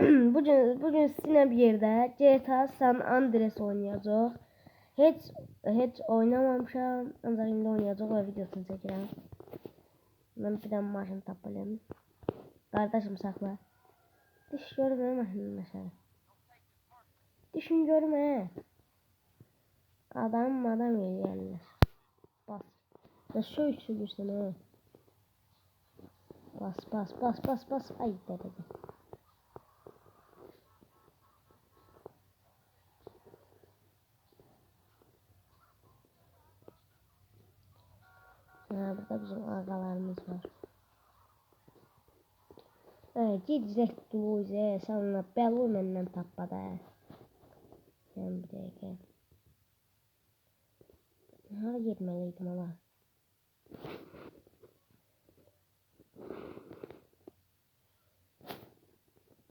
bugün sizinle bir yerde GTA San Andreas oynayacağıq. Heç oynamamışam, ancaq indi oynayacağıq və videosunu çəkirəm. Mən bir dənə maşın tapmalıyam. Qardaşım saxla. Düş görmə maşının aşağı. Düşün görmə. Adam eləyərlər. Bas. Nasıl sürürsən ha? Bas. Ay dədə. Burada bizim ağalarımız var. Gidəcək Duluzə, sana bəlu məndən tappada. Sən bir dəqiqə. Hara getməliydim ala?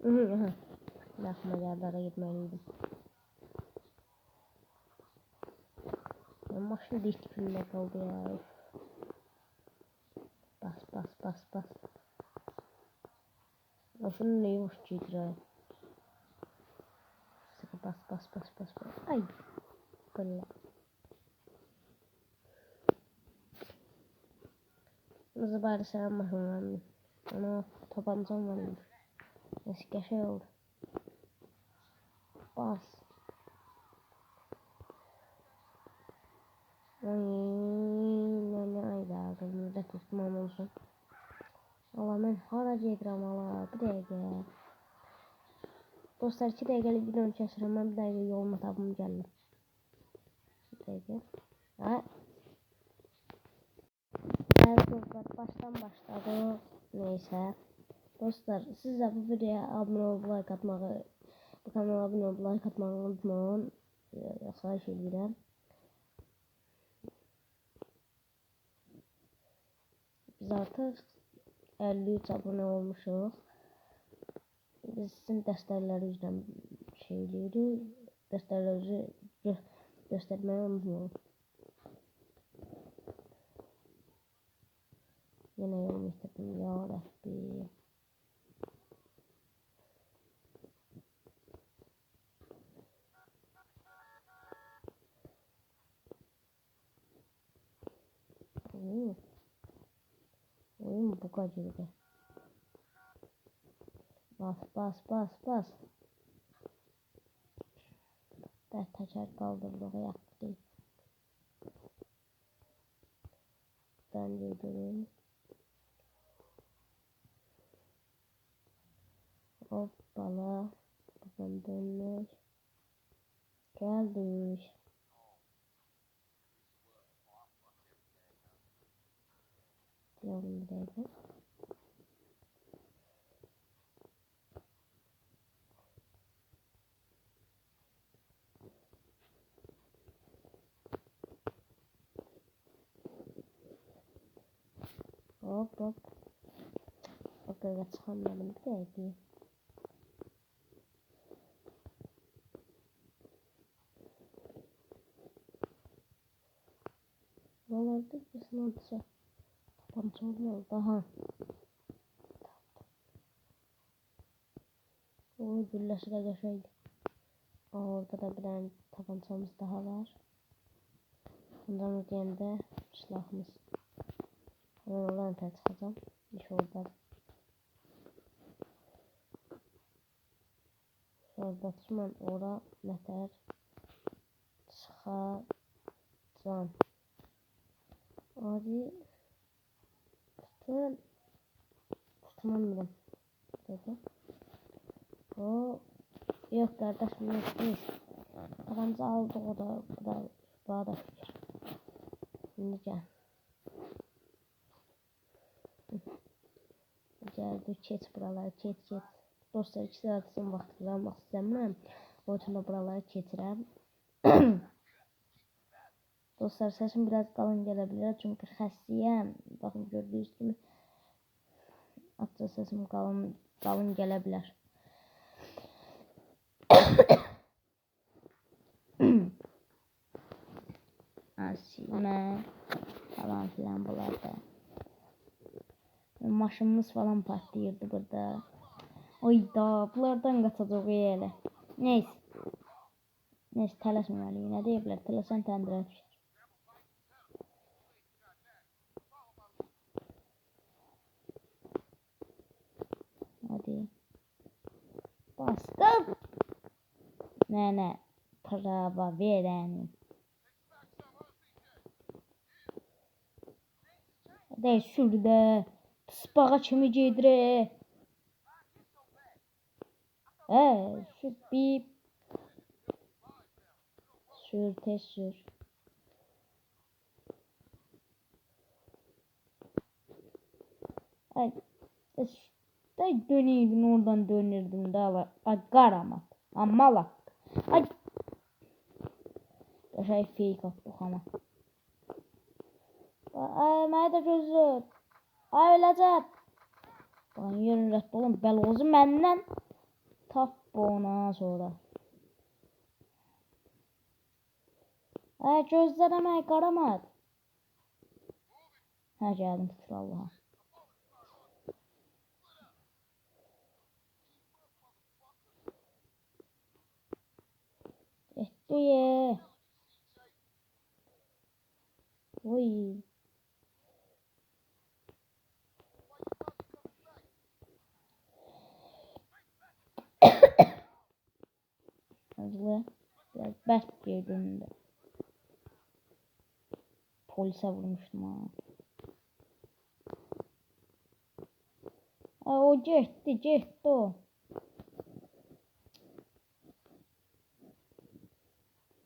Aha. Laxma gəldi, hara getməliydim. Maşın dişlikində qaldı ya. Bas. Maşının neyi hoş gedir? Sıkı bas. Ay. Böyle. Nasıl bari selam maşınlarını. Ama tabancam var. Eski şey oldu. Bas. Ay da müddet tutmam olsun. Allah mən hara gedirəm ala. Bir dəqiqə. Dostlar 2 dəqiqəlik videonu keçirəm. Mən bir dəqiqə yoluma tapım gəldim. Bir dəqiqə. Ha. Evet dostlar baştan başladı. Neyse. Dostlar siz de bu videoya abone olup like atmağı, bu kanala abone olup like atmağı unutmayın. Xahiş edirəm. Biz artıq 53 abone olmuşuq. Biz sizin dəstəkləri üzrə şey eləyirik. Dəstəkləri göstərməyi unutmayın. Yine yolumu istedim ya Rabbi. Oyun bu kaçırdı. Bas. Teker kaldırdı yaptı. Ben de göreyim. Hoppala. Buradan dönmüş. Geldik. Diyorum bir dakika. Hop. Bakın çıkamadım bir dakika. Buralarda bir sınavdısa. Tapancam oldu. Aha. O güllaşı da geçeydi. Orada da bir tane tapancamız daha var. Bundan öteyende silahımız. Oradan çıkacağım. İş orada. Orada düşman ora nətər çıxacağım. Hadi tutamıyorum. Dedi. O yok kardeşim yok değil. Paramızı aldık o da daha da fikir. Şimdi gel. Geldi çet buraları çet. Dostlar 2 saat için vaxt kullanmaq istəmirəm. O üçün də buraları keçirəm. Dostlar sesim biraz qalın gələ bilər çünki xəstəyəm. Baxın gördüyünüz kimi hatta sesim qalın gələ bilər. Asilmə falan filan bunlarda. Maşınımız falan patlayırdı burada. Ayda bunlardan qaçacaq elə. Neyse. Neyse tələsməməliyik. Nə deyiblər? Tələsən təndirə düşər. Hadi. Bastım. Nə prava verənim. Hadi şurada. Spağa kimi gedir. Şu bir sür tez sür. Ay, da dönüydün oradan dönürdün da ay qaramat. Amma lak. Ay. Qəşəng fake atdıq ama. Ay mənə də gözür. Ay öləcəm. Lan yerin rədd olun bəlozu məndən. Tap ona sonra. Ay gözlərəmə qaramat. Hə gəldim şükür Allaha. Etdiye. Oy. Hızlı. Biraz bərt girdiğinde. Polise vurmuştum ha. O getdi o.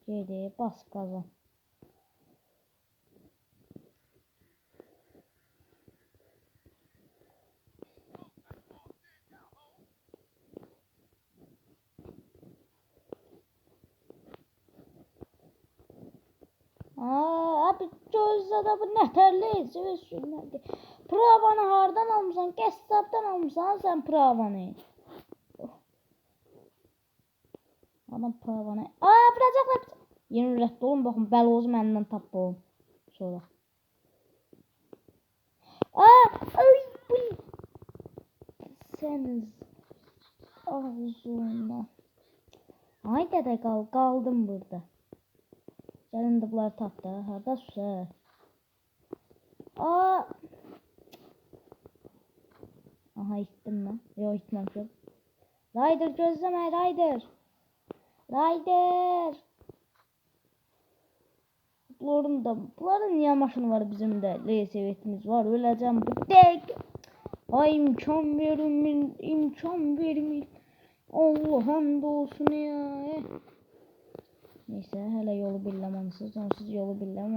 Gedi bas qaza. Abi gözlədə bu nətərli üzsünlərdi. Pravanı hardan almışsan? Qəssabdan almışsan sən pravanı. Adam pravanı. Bıracaqlar. Yeni rədd olun baxın bəlozu məndən tapdım. Sonra. Ay bu. Səniz ağzına. Ay dədə qaldım burada. Gəlin də bunları tap da. Harda susa. Aha ittim ben. Yok itmemişim. Ryder gözleme Ryder. Ryder. Bunların niye maşını var bizim de. LSV'timiz var. Öleceğim bu tek. Ay imkan verin. Allah'ım olsun ya. Neyse hele yolu bilmem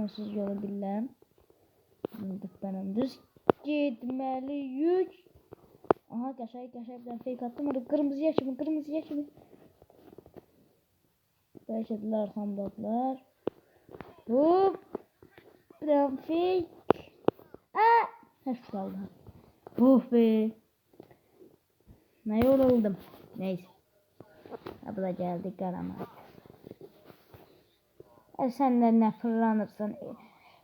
onsuz yolu bilmem. Benim düz gitmeliyik. Aha qəşəng bir fake attım. Orada kırmızıya kimi. Bəşədilər arxamdadılar. Hop. Bir an fake. Həş qaldı. Be. Nə yoruldum. Neyse. Bu da geldi qaramat. Senden ne fırlanırsan.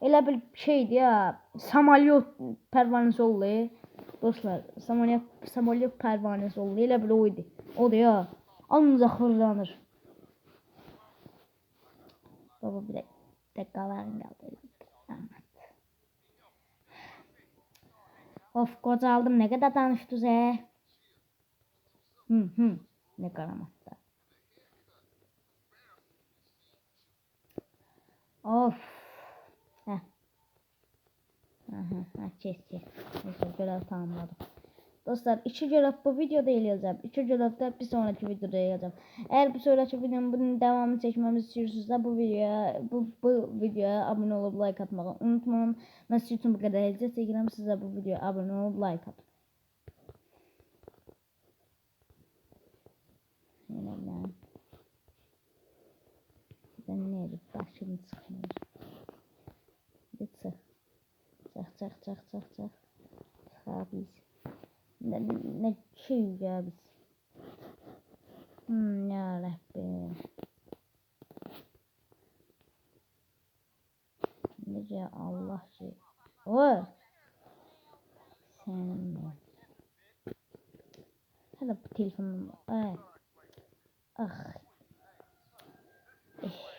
Elə bir şeydi ya. Samolyot pervanesi oldu. Dostlar, samolyot pervanesi oldu. Elə bir oydu. O da ya. Ancaq fırlanır. Baba bir dakikalarını kaldı. Of qocaldım. Ne kadar danışdınız Ne qaramatda. Of. Kes. Neyse görev tamamladım. Dostlar 2 görev bu videoda eləyəcəm. 2 görev de bir sonraki videoda eləyəcəm. Eğer bir sonraki videonun bunun devamını çekmemizi istiyorsanız bu videoya abone olup like atmayı unutmayın. Ben sizin için bu kadar eləyəcəm. Çəkirəm sizə bu videoya abone olup like atın. Ben ne edip başım sıkmıyor. Çık. Abi. Ne şey ya biz. Ya Rabbim. Nece Allah şey. Sen. Hala bu telefonum. Ay. Ah.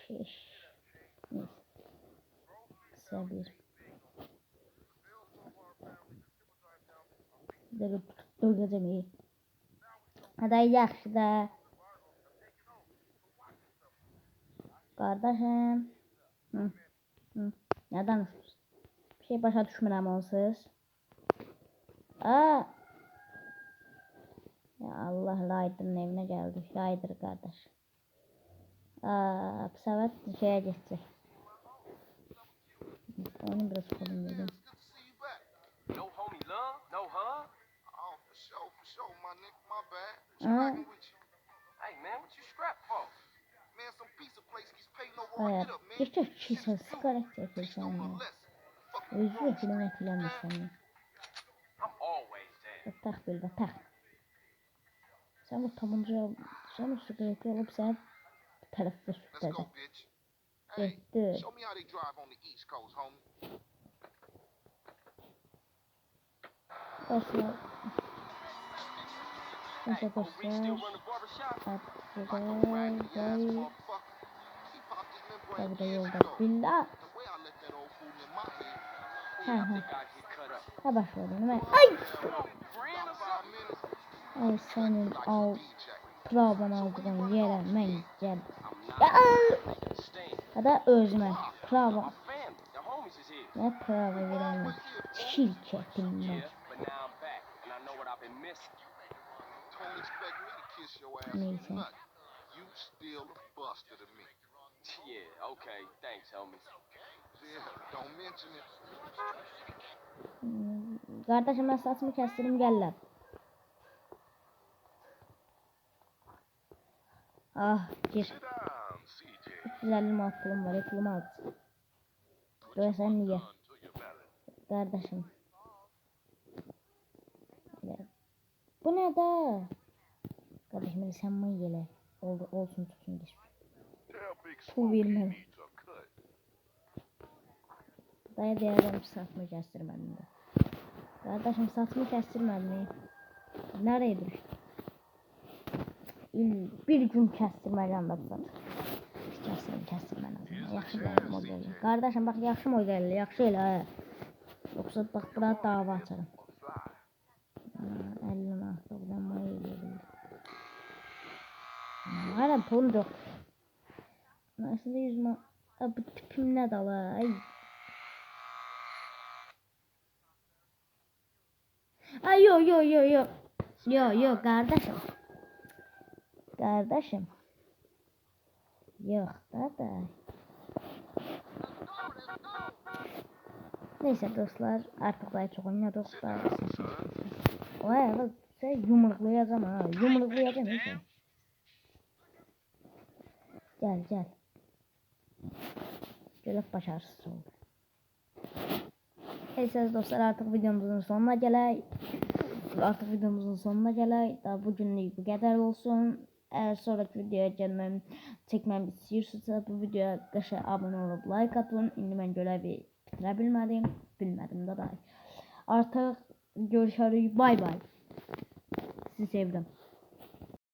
Neyse. Kısa bir. Duracağım iyi. Hadi yaxşı da. Kardeşim. Hı. Hı. Ne danışıyorsun? Bir şey başa düşmürəm onsuz. Aa. Ya Allah, Ryder'ın evine geldik. Ryder kardeş. Aa, bu sefer şeye geçecek. Onu biraz kolum dedim. No homie love, no hug. Oh, for sure, my nigga, my bad. What you Aa. rockin' with you? Hey man, what you strapped for? Man, some pizza place keeps paying no more. Aya. Get up, man. Geçecek çiğse sıkarak çekilsen Teach no ya. lesson. Fuck you, Özür film etkilenmiş seni. I'm always there. Tak bil ve tak. Sen bu tabanca, sen bu sigareti alıp sen bir tarafta Let's sürtledin. go, bitch. Hey, Etti. show me how they drive on the East Coast, homie. Dostlar. Neyse Oh, Reed still dostlar. run the barbershop? Artık Like a burada raggedy ass gel. motherfucker. He popped his membrane Tabi de years yolda. ago. Billah. The way I let that old fool in my head. Ha I ha. think I get cut up. Ha başladı değil mi? Ay! About 5 minutes. Ay senin Like a al. DJ. Kraban aldığın yere ben gel. I'm Ya! not staying. Ya da özüme. Kraban. My family, the homies is here. Ne prava girelim. Şirketimden. Yeah, but now I'm back, and I know what I've been missing. Don't expect me to kiss your ass Neyse. or nothing. You still a buster to me. Yeah, okay, thanks, homie. Yeah, don't mention it. Kardeşim ben saçımı kestirdim gel lan. Ah gir. Sit down, CJ. 350 mat pulum var. Pulumu al. Görsen niye? Kardeşim. Bu ne da? Kardeşim sen mi yele? Olsun tutsun gir. Pul vermem. Daya değerlenmiş saçımı kestirmedim de. Kardeşim saçımı kestirmedim. Nereye düştü? Bir gün kestirmeyeceğim bak sana. Kestirmem lazım. Yaxşı bir model. Kardeşim bak yaxşı model, yaxşı elə. Yoksa bak buna dava açarım. 50 manat buradan mı eləyilir? Hala pulum yok. Aslında 100 manat. Bu tipim ne dala? Ay. Ay yo. Yo kardeşim. Kardeşim. Yok da. Neyse dostlar artık daha çok oynadık da. Vay bak sen yumruklayacağım ha. Yumruklayacağım neyse. Gel. Gelip başarısız oldu. Neyse dostlar artık videomuzun sonuna gələk. Daha bugünlük bu qədər olsun. Eğer sonraki videoya çekmemi istiyorsanız bu videoya qəşə abone olup like atın. İndi mən görevi bitirə bilmədim də dahi. Artık görüşürüz. Bay bay. Sizi sevdim.